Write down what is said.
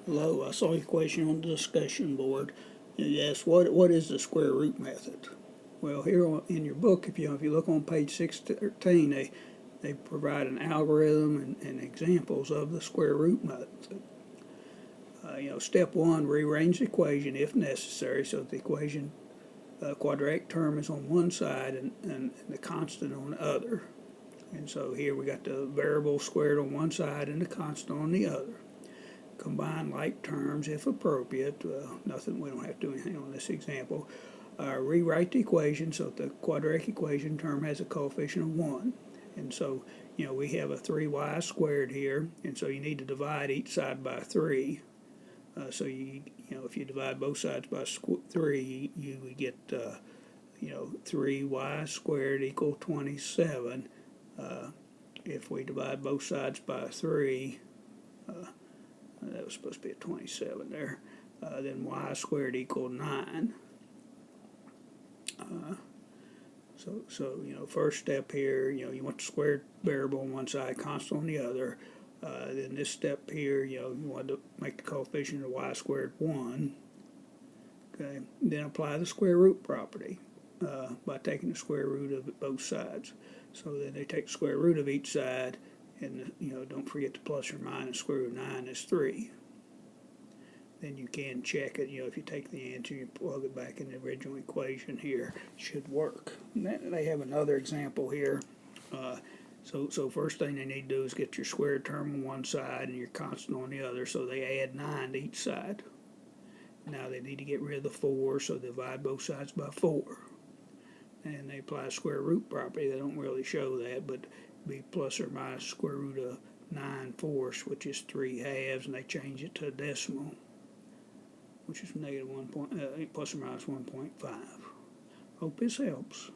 Hello, I saw your question on the discussion board. You asked, what is the square root method? Well, here in your book, if you look on page 613, they provide an algorithm and examples of the square root method. Step one, rearrange the equation if necessary so that the equation quadratic term is on one side and the constant on the other. And so here we got the variable squared on one side and the constant on the other. Combine like terms if appropriate. We don't have to do anything on this example. Rewrite the equation so that the quadratic equation term has a coefficient of 1. And so, we have a 3y squared here, and so you need to divide each side by 3. So if you divide both sides by 3, you would get 3y squared equal 27. If we divide both sides by 3, that was supposed to be a 27 there, then y squared equal 9. First step here, you want the squared variable on one side, constant on the other. Then this step here, you want to make the coefficient of y squared 1. Okay. Then apply the square root property by taking the square root of both sides. So then they take the square root of each side, and don't forget the plus or minus. Square root of 9 is 3. Then you can check it. If you take the answer, you plug it back in the original equation here, it should work. And they have another example here. So first thing they need to do is get your squared term on one side and your constant on the other. So they add 9 to each side. Now they need to get rid of the 4, so they divide both sides by 4. And they apply a square root property. They don't really show that, but be plus or minus square root of 9/4, which is 3/2, and they change it to a decimal, which is negative 1 plus or minus 1.5. Hope this helps.